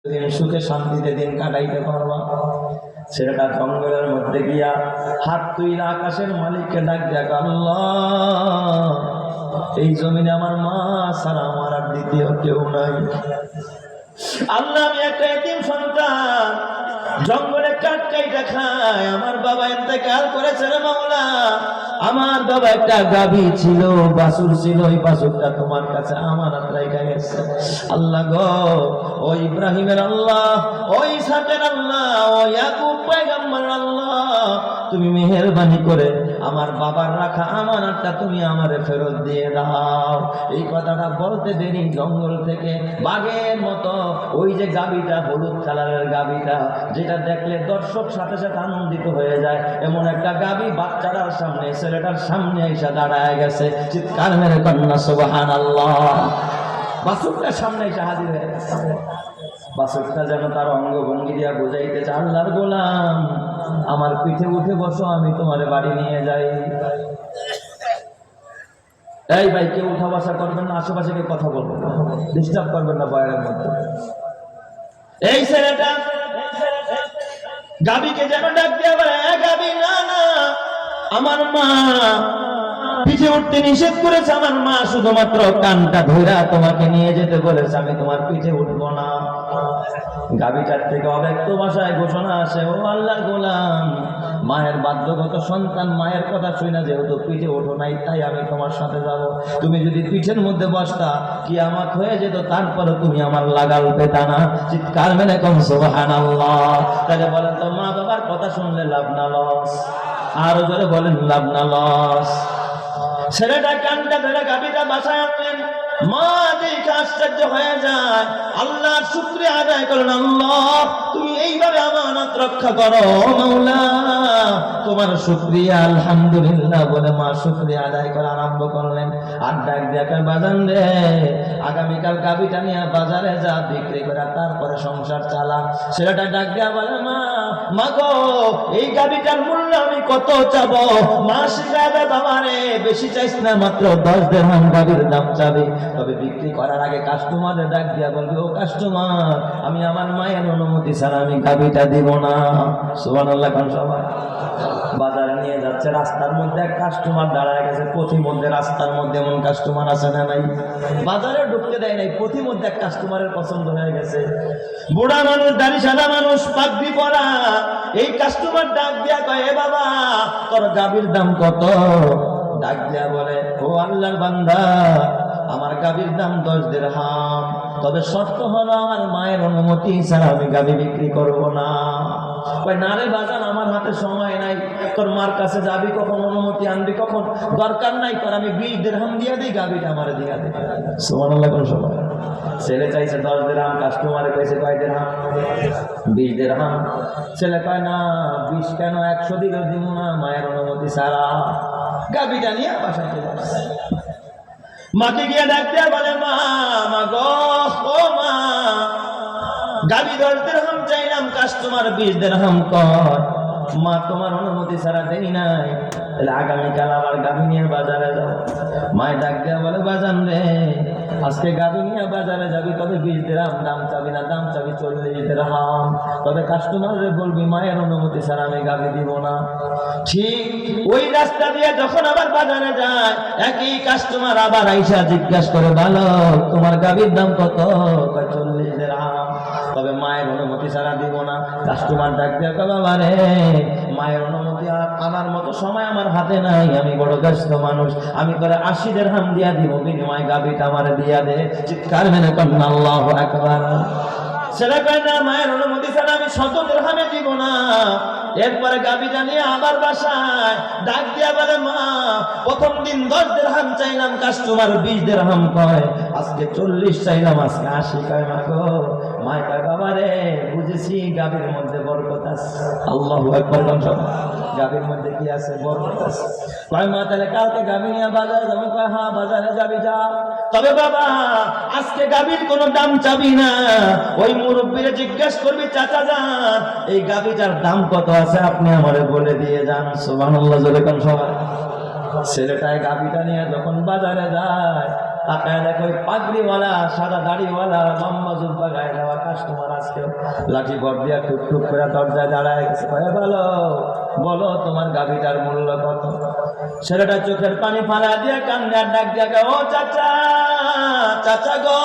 দিন সুখে শান্তিতে দিন কাটাইতে পারবা। ছেলেটা জঙ্গলের মধ্যে গিয়া হাত তুইলা আকাশের মালিককে ডাক দেখ, আল্লাহ এই জমিনে আমার মা ছাড়া আমার আর দ্বিতীয় কেউ নাই। আল্লাহ আমি একটা এতিম সন্তান, জঙ্গলে কাঠ কাইটা খায়, আমার বাবা ইন্তেকাল করেছে রে মাওলা। আমার বাবা একটা গাভী ছিল, বাছুর ছিল, ওই বাছুরটা তোমার কাছে আমানত রাইখা গেছে। আল্লাহ গো, ও ইব্রাহিমের আল্লাহ, ও ইসহাকের আল্লাহ, ও ইয়াকুব পয়গম্বরের আল্লাহ, তুমি মেহেরবানি করে আমার বাবার রাখা আমানতটা তুমি আমারে ফেরত দিয়ে দাও। এই কথাটা বলতে দেরি জঙ্গল থেকে বাঘের মতো ওই যে গাভীটা, হলুদ কালারের গাভীটা, যেটা দেখলে দর্শক সাথে সাথে আনন্দিত হয়ে যায়, এমন একটা গাভী বাচ্চাটার সামনে, ছেলেটার সামনে এসে দাঁড়ায় গেছে। চিৎকার মেরে কন্যা সুবহানাল্লাহ। বাছুরটার সামনে এসে হাজির হয়ে গেছে। বাছুরটা যেন তার অঙ্গভঙ্গি দিয়া বুঝাইতেছে, আল্লাহর গোলাম আমার পিঠে উঠে বসো, আমি তোমার বাড়ি নিয়ে যাই। এই ভাই, কেউ উঠা বসা করবেন না, আশেপাশে কেউ কথা বলবেন না, ডিস্টার্ব করবেন না বয়ারের মধ্যে। এই ছেলেটা গাবিকে যেন ডাক দিয়ে বলে, গাবি না না, আমার মা পিঠে উঠতে নিষেধ করেছে, আমার মা শুধুমাত্র কানটা ধইরা তোমাকে নিয়ে যেতে বলেছে, আমি তোমার পিঠে উঠবো না। গাবিটার থেকে অব্যক্ত ভাষায় ঘোষণা আসে, ও আল্লাহর গোলাম, মায়ের বাধ্যগত সন্তান, মায়ের কথা শুনে যেহেতু পিঠে ওঠো নাই, তাই আমি তোমার সাথে যাব। তুমি যদি পিঠের মধ্যে বসতা, কিয়ামত হয়ে যেত, তারপরে তুমি আমার লাগাল পেতা না। চিৎকার মেরে কোন সুবহানাল্লাহ। তাহলে বলেন তো, মা বাবার কথা শুনলে লাভ না লস? আরো জোরে বলেন, লাভ না লস? ছেলেটা কানটা ধরে গাবিটা বাসায় আনলেন। মা দেখে আশ্চর্য হয়ে যায়, আল্লাহর শুকরিয়া আদায় করেন, আল্লাহ তুমি এইভাবে আমানত রক্ষা করো মাওলা, তোমার শুকরিয়া, আলহামদুলিল্লাহ বলে মা শুকরিয়া আদায় করা আরম্ভ করলেন। আর ডাক দেখার, বাজান রে, আগামীকাল গাবিটা নিয়ে বাজারে যা, বিক্রি করে তারপরে সংসার চালা। ছেলেটা ডাক দেয়া বলে, মা গো, এই গাবিটার মূল্য আমি কত চাবো? মা শিখাবে, বাবা রে বেশি চাইছ না, মাত্র 10 দিরহাম গাবির দাম চাবে। তবে বিক্রি করার আগে কাস্টমারের ডাক দিয়া বলবে, ও কাস্টমার, আমি আমার মায়ের অনুমতি ছাড়া আমি গাবিটা দিব না। সুবহানাল্লাহ কোন সবাই। বাজারে নিয়ে যাচ্ছে, রাস্তার মধ্যে এক কাস্টমার দাঁড়ায় গেছে। পথিমধ্যে রাস্তার মধ্যে এমন কাস্টমার আছে না নাই? বাজারে ঢুকতে দেয় নাই, পথিমধ্যে এক কাস্টমারের পছন্দ হয়ে গেছে। বুড়া মানুষ, দাড়ি সাদা মানুষ, পাগড়ি পরা। এই কাস্টমার ডাক দিয়া কয়, এ বাবা, তোর গাবির দাম কত? ডাক দিয়া বলে, ও আল্লাহর বান্দা, আমার গাবির দাম 10 দিরহাম, তবে শর্ত হলো আমার মায়ের অনুমতি ছাড়া আমি গাবি বিক্রি করব না। কই, না রে বাজান, আমার হাতে সময় নাই, তোর মার কাছে যাবি কখন, অনুমতি আনবি কখন, দরকার নাই তোর, আমি 20 দিরহাম দিয়ে দিই, গাবিটা আমারে দিয়া দে। সুবহানাল্লাহ কোন সবাই। ছেলে চাইছে 10 দিরহাম, কাস্টমারে কইছে কয় দিরহাম? 20 দিরহাম। ছেলে কয়, না 20 কেন, 100 দিলেও দিব না মায়ের অনুমতি ছাড়া। গাবিটা নিয়ে বাসায় চলে আসছে। মাকে গিয়ে ডাক দেয়া বলে, মা গো, ও মা, গাবি 10 দিরহাম চাইলাম, কাস্টমার 20 দিরহাম কয়। মা, তোমার অনুমতি ছাড়া দেই নাই, তাহলে আগামীকাল আবার গাবি নিয়ে বাজারে যাও। মায় ডাক দেয়া বলে, বাজান রে, আজকে গাবি নিয়ে বাজারে যাবি, তবে 20 দিরহাম দাম চাবি না, দাম চাবি 40 দিরহাম। তবে কাস্টমারে বলবি মায়ের অনুমতি ছাড়া আমি গাবি দিব না। ঠিক ওই রাস্তা দিয়ে যখন আবার বাজারে যায়, একই কাস্টমার আবার আইসা জিজ্ঞাসা করে, ভালো, তোমার গাবির দাম কত? 40 দিরহাম, তবে মায়ের অনুমতি ছাড়া দিব না। কাস্টমার ডাক দিয়ে, বাবা রে, মায়ের অনুমতি আমার মতো সময় আমার হাতে নাই, আমি বড় ব্যস্ত মানুষ, আমি করে 80 দিরহাম দিয়া দিব, বিনিময় গাবিটা আমার দিয়া দে। চিৎকার মেরে কন্যা আল্লাহু আকবার। ছেলে কয়, না, মায়ের অনুমতি ছাড়া আমি 100 দিরহামে দিব না। এরপরে গাবিটা নিয়ে আবার বাসায় ডাক দিয়া বলে, মা, প্রথম দিন 10 দিরহাম চাইলাম, কাস্টমার 20 দিরহাম কয়, আজকে 40 চাইলাম, আজকে 80 কয়। মা গো, মায় কয়, বাবা রে, বুঝেছি গাবির মধ্যে বরকত আছে। আল্লাহু আকবার। গাবির মধ্যে কি আছে? বরকত আছে। কয়, মা, তাহলে কালকে গাবি নিয়ে বাজারে যাবো? কয়, হ্যাঁ, বাজারে যাবি, যা। তবে বাবা, আজকে গাবির কোনো দাম চাবি না, ওই মুরব্বীরে জিজ্ঞাসা করবি, চাচা যান, এই গাবিটার দাম কত আছে আপনি আমারে বলে দিয়ে যান। সুবহানাল্লাহ, জোরে কোন সবাই। ছেলেটায় গাবিটা নিয়ে যখন বাজারে যায়, তাকায় দেখো ওই পাগড়িওয়ালা সাদা দাড়িওয়ালা লম্বা জুব্বা গায়ে দেওয়া কাস্টমার আজকে লাঠি বট দিয়া টুক টুক করে দরজায় দাঁড়ায় গেছে। বলো বলো তোমার গাভীটার মূল্য কত? ছেলেটা চোখের পানি ফালা দিয়ে কান্না ডাক দিয়া, ও চাচা চাচা গো,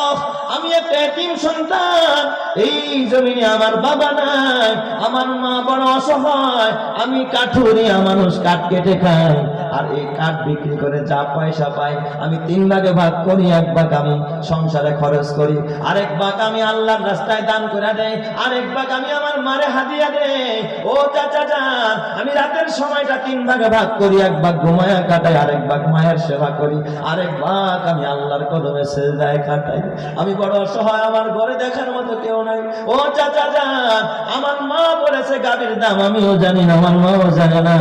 আমি একটা এতিম সন্তান, এই জমিনে আমার বাবা নাই, আমার মা বড় অসহায়, আমি কাঠুরিয়া মানুষ, কাঠ কেটে খাই, আর এই কাঠ বিক্রি করে যা পয়সা পাই আমি 3 ভাগে ভাগ করি। 1 ভাগ আমি সংসারে খরচ করি, আরেক ভাগ আমি আল্লাহর রাস্তায় দান করে দেই, আরেক ভাগ আমি আমার মারে হাদিয়া দেই। ও চাচা যান, আমি রাতের সময়টা 3 ভাগে ভাগ করি, 1 ভাগ ঘুমায়া কাটাই, আরেক ভাগ মায়ের সেবা করি, আরেক ভাগ আমি আল্লাহর কদমে সেজদায় কাটাই। আমি বড় অসহায়, আমার ঘরে দেখার মতো কেউ নাই। ও চাচা যান, আমার মা বলেছে গাভীর দাম আমিও জানি না, আমার মাও জানে না,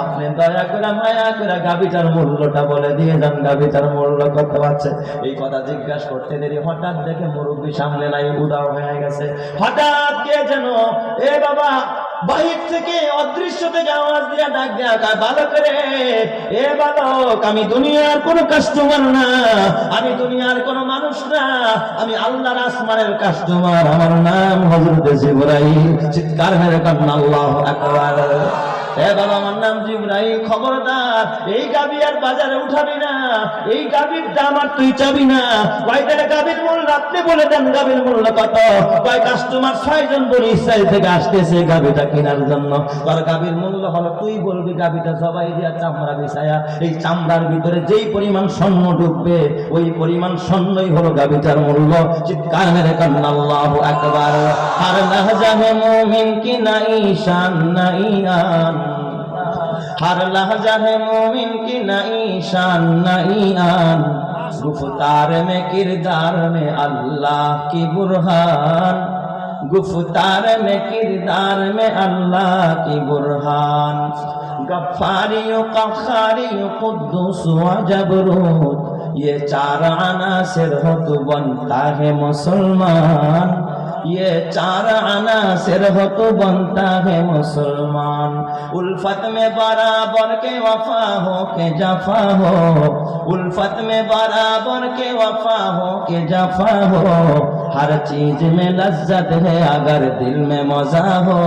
আপনি দয়া করে মায়া করে গাভীটার মূল্যটা বলে দিয়ে যান, গাভীটার মূল্য কত আছে। এই কথা জিজ্ঞাসা করতে দেরি হঠাৎ দেখে মুরব্বী সামনে নাই, উদাও হয়ে গেছে। হঠাৎ কে যেন এ বাবা বাহির থেকে অদৃশ্য থেকে আওয়াজ দিয়ে ডাক দেয়া, ভালো করে এ বালক, আমি দুনিয়ার কোনো কাস্টমার না, আমি দুনিয়ার কোনো মানুষ না, আমি আল্লাহর আসমানের কাস্টমার, আমার নাম হযরত জিবরাইল। চিৎকার মেরে কান্না আল্লাহু আকবার। এ বাবা, আমার নাম জিবরাইল, খবরদার এই গাভী আর বাজারে উঠাবি না, এই গাভীর দাম আর তুই চাবি না। কয় টাকা গাভীর মূল্য আপনি বলে দেন, গাভীর মূল্য কত? কয় কাস্টমার 6 জন বলে ইসরায়েল থেকে আসতেছে গাভীটা কেনার জন্য, তোর গাভীর মূল্য হলো, তুই বলবি গাভীটা জবাই দিয়া চামড়া বিছায়া, এই চামড়ার ভিতরে যেই পরিমাণ স্বর্ণ ঢুকবে ওই পরিমাণ স্বর্ণই হলো গাভীটার মূল্য। চিৎকার মেরে কান্না আল্লাহু আকবার। আর লাহজাহে মুমিন কি নাই শান নাই আন, हर लहजा है मोमिन की नई शान नई आन, गुफ्तार में किरदार में अल्लाह की बुरहान, गुफ्तार में किरदार में अल्लाह की बुरहान, गफ्फारी कख्खारी कुद्दूस व जबरूत, ये 4 अनासिर हो तो बनता है मुसलमान, ये 4 अनासिर हो तो बनता है मुसलमान। उल्फत में बराबर के वफा हो के जफा हो, उल्फत में बराबर के वफा हो के जफा हो, हर चीज में लज्जत है अगर दिल में मजा हो,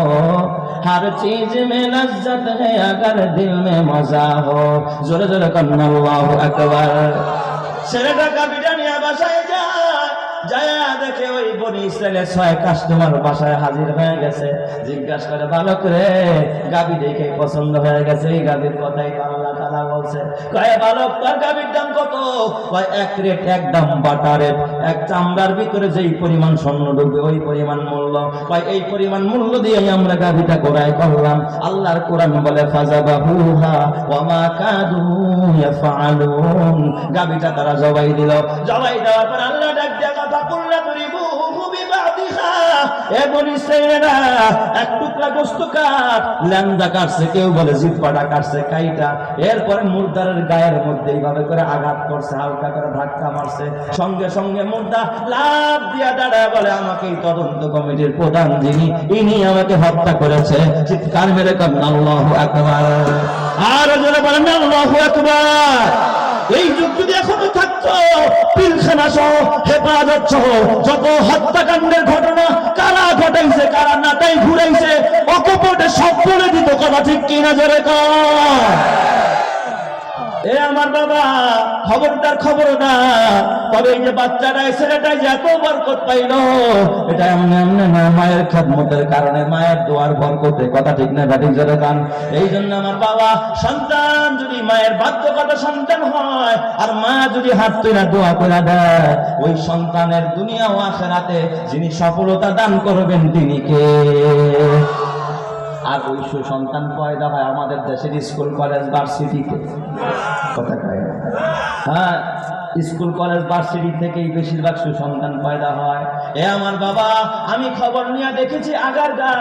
हर चीज में लज्जत है अगर दिल में मजा हो। जोरे जोरे कन्ना अल्लाहु अकबर। ছেলেটা গাভীটা নিয়ে বাসায় যায়, দেখে ওই বনি ইসরায়েলের 6 কাস্টমার বাসায় হাজির হয়ে গেছে। জিজ্ঞাসা করে, ভালো করে গাভী দেখে পছন্দ হয়ে গেছে, এই গাভীর কথাই তো আল্লাহ তাআলা বলছে। কয় বালক, তোর গাভীর দাম কত? কয় 1 রেট, 1 দাম বাটা রেট, এক চামড়ার ভিতরে যেই পরিমাণ স্বর্ণ ঢুকবে ওই পরিমাণ মূল্য। কয় এই পরিমাণ মূল্য দিয়ে আমরা গাভীটা ক্রয় করলাম। আল্লাহর কোরআন বলে, ফাযাবাহুহা ওয়া মা কাদু ইয়াফআলুন, গাভীটা তারা জবাই দিল। জবাই দেওয়ার পর আল্লাহ ডাক দিয়া এক টুকরা গোশত কাট, ল্যাংদা কাটছে, কেউ বলে জিহ্বাটা কাটছে কাইটা, এরপরে মুর্দারের গায়ের মধ্যে এইভাবে করে আঘাত করছে, হালকা করে ধাক্কা মারছে, সঙ্গে সঙ্গে মুর্দা লাফ দিয়া দাঁড়ায় বলে, আমাকে এই তদন্ত কমিটির প্রধান যিনি, ইনি আমাকে হত্যা করেছে। চিৎকার মেরে কান্না আল্লাহু আকবার। আর যারা বলেন আল্লাহু আকবার। এই যুগ যদি এখনো থাকতো, পিলখানা সহ হেফাজত সহ যত হত্যাকাণ্ডের ঘটনা কারা ঘটাইছে, কারা নাটাই ঘুরাইছে, অকপটে সব বলে দিত। কথা ঠিক কিনা জোরে কর। এ আমার বাবা, খবরদার খবরদার। তবে এই যে বাচ্চাটা, ছেলেটা যে এত বরকত পাইল, এটা এমনি এমনি না, মায়ের খেদমতের কারণে, মায়ের দোয়ার বরকতে। কথা ঠিক না ঠিক জোরে কান। এই জন্য আমার বাবা, সন্তান যদি মায়ের বাধ্যগত সন্তান হয় আর মা যদি হাত তুলে দোয়া করে দেয়, ওই সন্তানের দুনিয়া ও আখিরাতে যিনি সফলতা দান করবেন তিনি কে? আর ওই সুসন্তান পয়দা হয় আমাদের দেশের স্কুল কলেজ ভার্সিটিতে। কথা কয়, হ্যাঁ, স্কুল কলেজ ভার্সিটি থেকেই বেশিরভাগ সুসন্তান পয়দা হয়। এ আমার বাবা, আমি খবর নিয়ে দেখেছি আগারগা,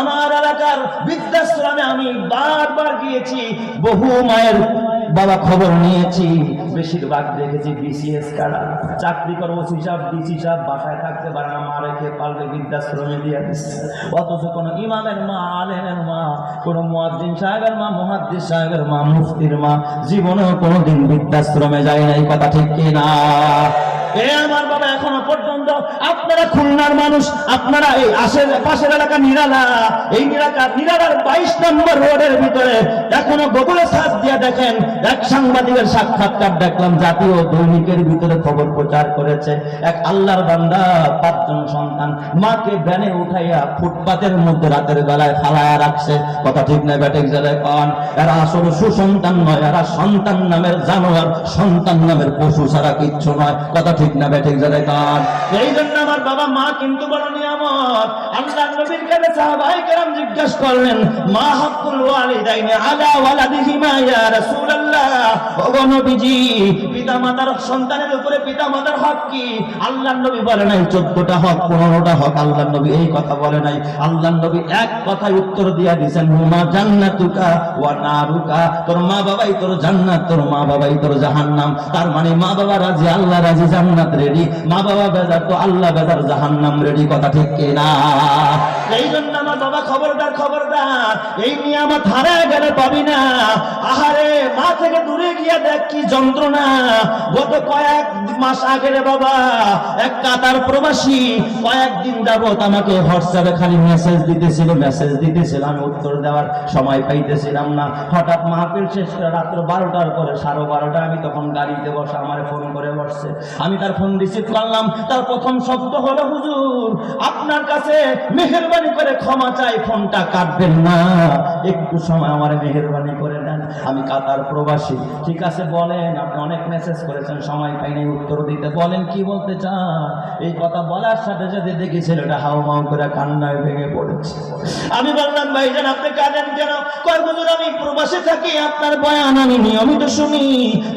আমার এলাকার বৃদ্ধাশ্রমে আমি বারবার গিয়েছি। বহু মায়ের বাবা খবর নিয়েছি, বেশিরভাগ দেখেছি বিসিএস কারা চাকরি করবো, ওসি সাহেব ডিসি সাহেব বাসায় থাকতে পারে না, মা রেখে পাল্টে বৃদ্ধাশ্রমে দিয়ে দিচ্ছে। অথচ কোনো ইমামের মা, আলেমের মা, কোনো মুয়াজ্জিন সাহেবের মা, মুহাদ্দিস সাহেবের মা, মুফতির মা জীবনেও কোনোদিন বৃদ্ধাশ্রমে যায় নাই। কথা ঠিক কিনা? এ আমার বাবা, এখনো পর্যন্ত আপনারা খুলনার মানুষ, আপনারা এই পাশের এলাকা নিরালা, এই নিরালার 22 নম্বর রোডের ভিতরে এখনো গুগলে সার্চ দিয়ে দেখেন, এক সাংবাদিকের সাক্ষাৎকার দেখলাম, জাতীয় দৈনিকের ভিতরে খবর প্রচার করেছে। এক আল্লাহর বান্দা 5 জন সন্তান, মাকে ভ্যানে উঠাইয়া ফুটপাতের মধ্যে রাতের বেলায় ফালায়া রাখছে। কথা ঠিক না বেঠিক? যারা কন এরা আসলে সুসন্তান নয়, এরা সন্তান নামের জানোয়ার, সন্তান নামের পশু ছাড়া কিচ্ছু নয়। কথা ঠিক না বেঠিক? যারা কন এই জন্য আমার বাবা, মা কিন্তু বড় নিয়ামত। আল্লাহ নবীর কাছে সাহাবায়ে কেরাম জিজ্ঞাসা করলেন, মা হাক্কুল ওয়ালিদাইনি আলা ওয়ালাদিহিমা ইয়া রাসূলুল্লাহ। ওগো নবীজি, পিতামাতার সন্তানের উপরে পিতামাতার হক কি? আল্লাহর নবী বলে নাই 14টা হক, 15টা হক। আল্লাহর নবী এই কথা বলে নাই। আল্লাহর নবী এক কথায় উত্তর দিয়া দিয়েছেন, হুমা জান্নাতুকা ওয়া নারুকা। তোর মা বাবাই তোর জান্নাত, তোর মা বাবাই তোর জাহান্নাম। তার মানে মা বাবা রাজি, আল্লাহ রাজি, জান্নাত রেডি। মা বাবা বেজার তো আল্লাহ বেজার, জাহান্নাম রেডি। কথা ঠিক কিনা? এই জন্য আমার বাবা খবরদার, খবরদার, এই নিয়ামত হারায় গেলে পাবি না। আহারে, মা থেকে দূরে গিয়া দেখ কি যন্ত্রণা। গত কয়েক মাস আগে রে বাবা, এক কাতার প্রবাসী কয়েকদিন যাবত আমাকে হোয়াটসঅ্যাপে খালি মেসেজ দিতেছিল, আমি উত্তর দেওয়ার সময় পাইতেছিলাম না। হঠাৎ মাহফিল শেষ করে রাত্র 12টার পরে 12:30 আমি তখন গাড়িতে বসে আমার ফোন করে বসছে। আমি তার ফোন রিসিভ করলাম। তার প্রথম শব্দ হলো, হুজুর আপনার কাছে মেহেরবানি করে ক্ষমা চাই, ফোনটা কাটবেন না, একটু সময় আমার মেহেরবানি করে দেন, আমি কাতার প্রবাসী। ঠিক আছে বলেন, আপনি অনেক মেসেজ করেছেন, সময় পাইনি উত্তর দিতে, বলেন কি বলতে চান। এই কথা বলার সাথে সাথে দেখি ছেলেটা হাউমাউ করে কান্নায় ভেঙে পড়েছে। আমি বললাম, ভাইজান আপনি কাঁদেন কেন? কয় হুজুর আমি প্রবাসে থাকি, আপনার বয়ান আমি নিয়মিত শুনি,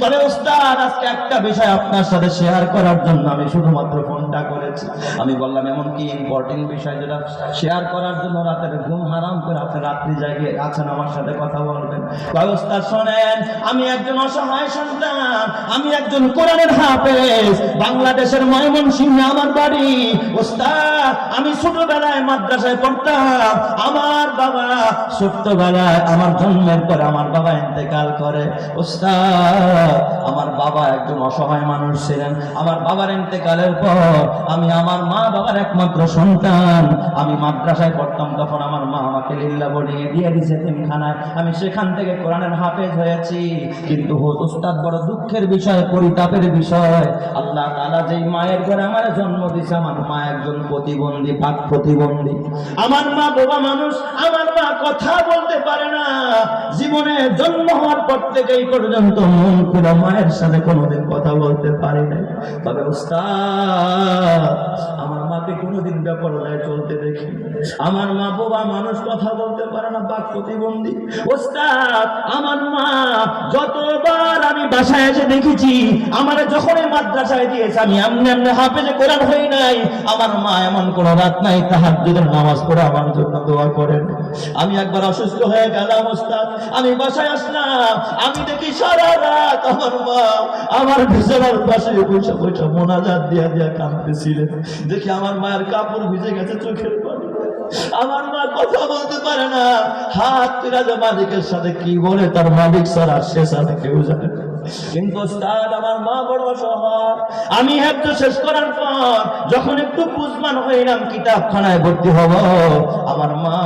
তবে ওস্তাদ আজকে একটা বিষয় আপনার সাথে শেয়ার করার জন্য আমি শুধুমাত্র ফোনটা করেছি। আমি বললাম, এমন কি ইম্পর্টেন্ট বিষয় যেটা শেয়ার করার জন্য রাতের ঘুম হারাম করে আপনি রাত্রি জায়গায় আছেন, আমার সাথে কথা বলবেন? কয় ওস্তাদ শোনেন, আমি একজন অসহায় সন্তান, আমি একজন কোরআনের হাফেজ, বাংলাদেশের ময়মনসিংহে আমার বাড়ি। ওস্তাদ আমি ছোটবেলায় মাদ্রাসায় পড়তাম, আমার বাবা ছোট্টবেলায় আমার জন্মের পরে আমার বাবা ইন্তেকাল করে। ওস্তাদ আমার বাবা একজন অসহায় মানুষ ছিলেন, আমার বাবার ইন্তেকালের পর আমি আমার মা বাবার একমাত্র সন্তান। আমি মাদ্রাসায় পড়তাম, তখন আমার মা আমাকে লিল্লা বোর্ডিং এ দিয়ে দিয়েছে তিনখানায়, আমি সেখান থেকে কোরআনের হাফেজ হয়েছি। কিন্তু ওস্তাদ বড় দুঃখের বিষয়, পরিতাপের বিষয়, আল্লাহ তাআলা যেই মায়ের ঘরে আমার জন্ম দিয়েছে, আমার মা একজন প্রতিবন্ধী, পাক প্রতিবন্ধী। আমার মা বোবা মানুষ, আমার মা কথা বলতে পারে না। জীবনে জন্ম হওয়ার পর থেকে এই পর্যন্ত মন খুলে মায়ের সাথে কোনোদিন কথা বলতে পারি নাই। তবে ওস্তাদ আমার মাকে কোনোদিন বেপরদায় চলতে দেখি। আমার মা বোবা মানুষ, কথা বলতে পারে না, বাক প্রতিবন্ধী। ওস্তাদ আমার মা যতবার আমি বাসায় এসে দেখেছি, আমার যখন এই মাদ্রাসায় দিয়েছে আমি এমনি এমনি হাফেজে কোরআন হই নাই, আমার মা এমন কোন রাত নাই তাহাজ্জুদের নামাজ পড়ে আমার জন্য দোয়া করেন। আমি একবার অসুস্থ হয়ে গেলাম ওস্তাদ, আমি বাসায় আসলাম, আমি দেখি সারা রাত আমার মা আমার বিছানার পাশে বসে বসে মোনাজাত দিয়া দিয়া কাঁদতেছিলেন। দেখি আমার মায়ের কাপড় ভিজে গেছে চোখের পানি, আমার মা কথা বলতে পারে না, হাত তুলে যে মালিকের সাথে কি বলে তার মালিক ছাড়া সে ছাড়া কেউ জানে না। কিন্তু ওস্তাদ আমার মা বড় অসহায়। আমি হেফজ শেষ করার পর যখন একটু বুঝমান হইলাম, কিতাবখানায় ভর্তি হব, আমার মা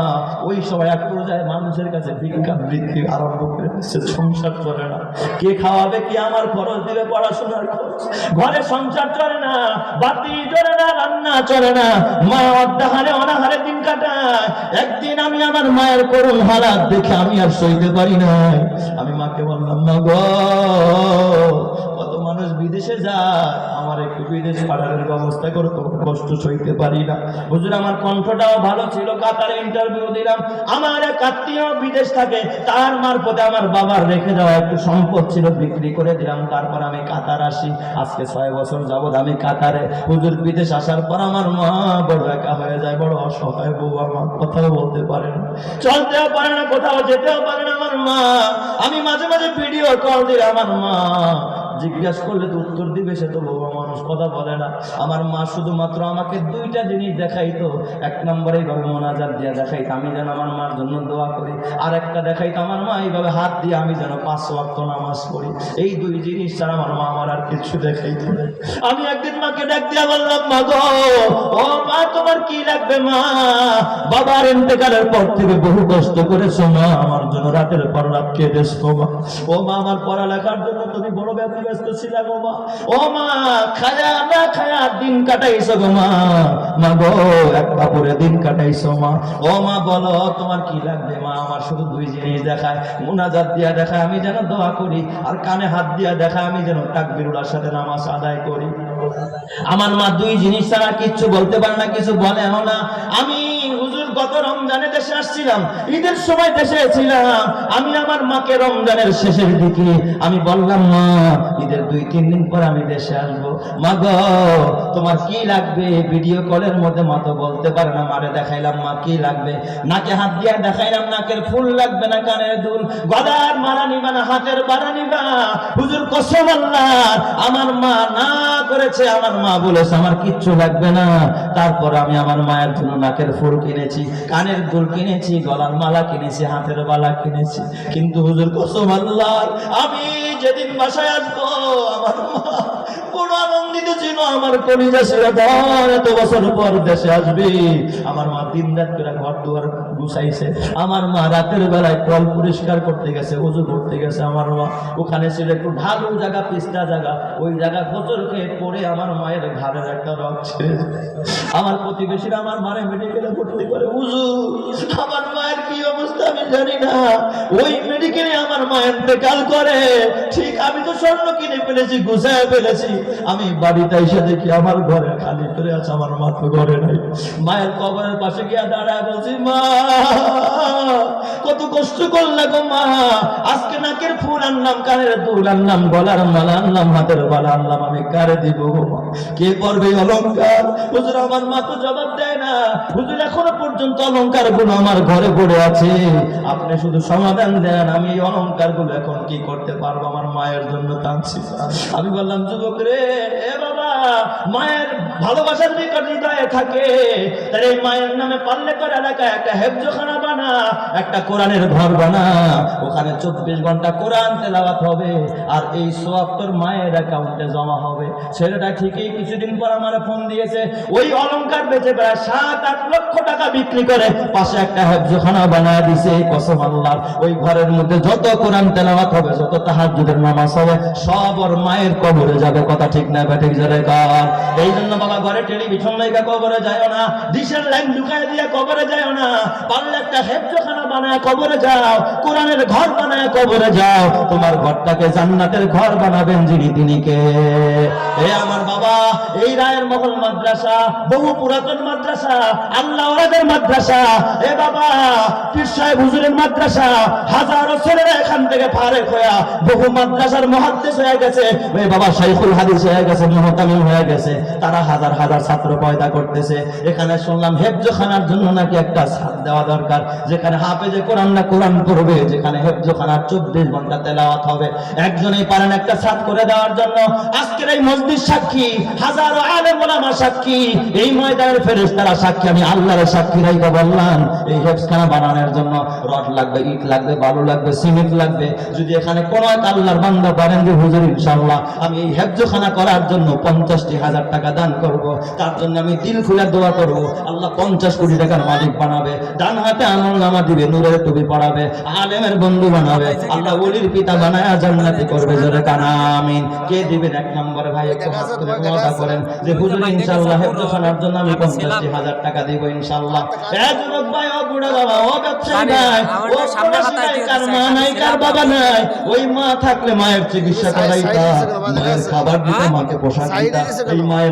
ওই সময় এক পর্যায়ে মানুষের কাছে ভিক্ষা বৃত্তি আরম্ভ করে দিচ্ছে। সংসার চলে না, কে খাওয়াবে, কি আমার খরচ দিবে, পড়াশোনার খরচ, ঘরে সংসার চলে না, বাতি চলে না, রান্না চলে না, মা অর্ধাহারে অনাহারে দিন কাটায়। একদিন আমি আমার মায়ের করুণ হালাত দেখে আমি আর সইতে পারি নাই। আমি মাকে বললাম, মা গো, কত মানুষ বিদেশে যায়, আমার একটু বিদেশ পাঠানোর ব্যবস্থা করে, তো কষ্ট সইতে পারি না। হুজুর আমার কণ্ঠটাও ভালো ছিল, কাতারে ইন্টারভিউ দিলাম, আমার এক আত্মীয় বিদেশ থাকে, তার মারফতে আমার বাবার রেখে যাওয়া একটু সম্পদ ছিল, বিক্রি করে দিলাম, তারপর আমি কাতার আসি। আজকে 6 বছর যাবৎ আমি কাতারে। হুজুর বিদেশ আসার পর আমার মা বড় একা হয়ে যায়, বড় অসহায় বউ, আমার কথাও বলতে পারে না, চলতেও পারে না, কোথাও যেতেও পারে না আমার মা। আমি মাঝে মাঝে ভিডিও কল দিই, আমার মা জিজ্ঞাসা করলে তো উত্তর দিবে, সে তো বাবা মানুষ, কথা বলে না। আমার মা শুধুমাত্র আমাকে 2টা জিনিস দেখাইতো। 1 নম্বরে এইভাবে মোনাজাত দিয়ে দেখাইতো আমি যেন আমার মার জন্য দোয়া করি, আর একটা দেখাইতো আমার মা এইভাবে হাত দিয়ে আমি যেন 5 ওয়াক্ত নামাজ পড়ি। এই 2 জিনিস ছাড়া আমার মা আমার আর কিছু দেখাইতো না। আমি একদিন মাকে ডাক দিয়া বললাম, মা গো, ও মা তোমার কি লাগবে মা? বাবার ইন্তেকালের পর থেকে বহু কষ্ট করেছো মা, আমার জন্য রাতের পর রাত কেঁদেছো মা। ও মা আমার পড়ালেখার জন্য তুমি বড় ব্যস্ত ছিলা গো মা। ও মা খায়া না খায়া দিন কাটাইছো গো মা। মা গো এক কাপড়ে দিন কাটাইছো মা। ও মা বলো তোমার কি লাগবে মা? আমার শুধু 2 জিনিস দেখায়, মুনাজাত দিয়া দেখায় আমি যেন দোয়া করি, আর কানে হাত দিয়া দেখায় আমি যেন তাকবীরুল্লাহর সাথে নামাজ আদায় করি। আমার মা 2 জিনিস ছাড়া কিচ্ছু বলতে পারে না, কিছু বলেও না। আমি হুজুর গত রমজানে দেশে আসছিলাম, ঈদের সময় দেশে ছিলাম। আমি আমার মাকে রমজানের শেষের দিকে আমি বললাম, মা ঈদের 2-3 দিন পর আমি দেশে আসবো, মা গো তোমার কি লাগবে? ভিডিও কলের মধ্যে মা তো বলতে পারে না, মারে দেখাইলাম মা কি লাগবে, নাকে হাত দিয়ে দেখাইলাম নাকের ফুল লাগবে না, কানের দুল, গলার মালা নিবা না, হাতের বাড়া নিবা? হুজুর কসম আল্লাহ, আমার মা না করেছে, আমার মা বলেছে আমার কিচ্ছু লাগবে না। তারপর আমি আমার মায়ের জন্য নাকের ফুল কিনেছি, কানের দুল কিনেছি, গলার মালা কিনেছি, হাতের বালা কিনেছি। কিন্তু হুজুর কসম আল্লাহ, আমি যেদিন বাসায় আসবো আমার মা বড় আনন্দিত ছিল, আমার কলিজা ছেড়ে ধর এত বছর পর দেশে আসবি। আমার মা দিন রাত করে ঘর দুয়ার গুছাইছে, আমার মা রাতের বেলায় কল পরিষ্কার করতে গেছে, ওযু করতে গেছে। আমার মা ওখানে ছিল একটু ঢালু জায়গা, পিস্তা জায়গা, ওই জায়গা গোচর খেয়ে পড়ে আমার মায়ের ঘাড়ের একটা রক ছেড়ে আমার প্রতিবেশীরা আমার মায়ের মেডিকেলে ভর্তি করে। হুজুর আমার মায়ের কি অবস্থা আমি জানি না, ওই মেডিকেলে আমার মা ইন্তেকাল করে। ঠিক আমি তো স্বর্ণ কিনে ফেলেছি, গুছায় ফেলেছি, আমি বাড়িতে এসে দেখি আমার ঘরে খালি করে আছে, আমার মা তো ঘরে নাই। মায়ের কবরের পাশে গিয়া দাঁড়ায় বলছি, মা কত কষ্ট করলে গো মা, আজকে নাকের ফুল আনলাম, কানের দুল আনলাম, গলার মালা আনলাম, হাতের বালা আনলাম, আমি কারে দিব গো মা? কে পড়বে অলংকার? হুজুর আমার মা তো জবাব দেয় না। হুজুর এখনো পর্যন্ত অলংকার গুলো আমার ঘরে পড়ে আছে, আপনি শুধু সমাধান দেন, আমি এই অলংকার গুলো এখন কি করতে পারবো? আমার মায়ের জন্য টানছি। আমি বললাম, যুবক রে, এ বাবা, মায়ের ভালোবাসার নিকট হৃদয়ে থাকে, তার এই মায়ের নামে পারলে করে এলাকায় একটা হেফজখানা বানা, একটা কোরআনের ঘর বানা, ওখানে 24 ঘন্টা কোরআন তেলাওয়াত হবে, আর এই সওয়াব তোর মায়ের অ্যাকাউন্টে জমা হবে। ছেলেটা ঠিকই কিছুদিন পর আমার ফোন দিয়েছে, ওই অলংকার বেচে প্রায় 7-8 লক্ষ টাকা বিক্রি করে পাশে একটা হেফজখানা বানায় দিছে। কসম আল্লাহর, ওই ঘরের মধ্যে যত কোরআন তেলাওয়াত হবে, যত তাহাজ্জুদের নামাজ হবে, সব ওর মায়ের কবরে যাবে। কথা ঠিক না বেঠিক জোরে কার? এই জন্য বাবা ঘরে টেলিভিশন লাইগা কবরে যায় না, ডিশের লাইন ঢুকায় দিয়ে কবরে যায় না, পারলে একটা হেফজখানা বানায় কবরে যাও, কোরআনের ঘর বানায় কবরে যাও। তোমার ঘরটাকে জান্নাতের ঘর বানাবেন যিনি, তিনি কে? এ আমার বাবা, এই রায়ের মহল মাদ্রাসা বহু পুরাতন মাদ্রাসা, আল্লাহ ওয়ালাদের মাদ্রাসা। এ বাবা, পীর সাহেব হুজুরের মাদ্রাসা, হাজারো ছেলেরা এখান থেকে ফারেক হয়ে বহু মাদ্রাসার মুহাদ্দিস হয়ে গেছে। এ বাবা, শাইখুল হাদিস হয়ে গেছে, মুহতামিম হয়ে গেছে, তারা হাজার হাজার ছাত্র পয়দা করতেছে। এখানে শুনলাম হেফজখানার জন্য নাকি একটা ছাদ দেওয়া দরকার, যেখানে হাফেজে কোরআন না কোরআন পড়বে, যেখানে হেফজখানার 24 ঘন্টা তেলাওয়াত হবে। একজনেই পারেন একটা ছাদ করে দেওয়ার জন্য। আজকের এই মসজিদ সাক্ষী, হাজারো আলেম ওলামা সাক্ষী, এই ময়দানের ফেরেশতারা সাক্ষী, আমি আল্লাহর সাক্ষী রাইখা বললাম, এই হেফজখানা বানানোর জন্য রড লাগবে, ইট লাগবে, বালু লাগবে, সিমেন্ট লাগবে। যদি এখানে কোন এক আল্লাহর বান্দা পারেন যে হুজুর ইনশাআল্লাহ আমি এই হেফজখানা করার জন্য 50 50,000 টাকা দান করব, তার জন্য আমি দিল খুলে দোয়া করব, আল্লাহ 50 কোটি টাকার মালিক বানাবে, ডান হাতে আমলনামা দিবে, নূরের টুপি পরাবে, আলেমের বন্ধু বানাবে, আল্লাহ ওলির পিতা বানায় জান্নাতি করবে। জোরে কানা আমিন। কে দিবেন? এক নম্বর ভাই একটু হাত তুলে ওয়াদা করেন যে হুজুর ইনশাআল্লাহ হেফজখানার জন্য আমি 50,000 টাকা দেব ইনশাআল্লাহ। এ যুবক ভাই, ও বুড়া বাবা, ও ব্যবসায়ী ভাই, ও প্রবাসী ভাই, কার মা নাই কার বাবা নাই, ওই মা থাকলে মায়ের চিকিৎসা করাইতা, মায়ের খাবার দিতে, মাকে পোশাক দিতা, এই মায়ের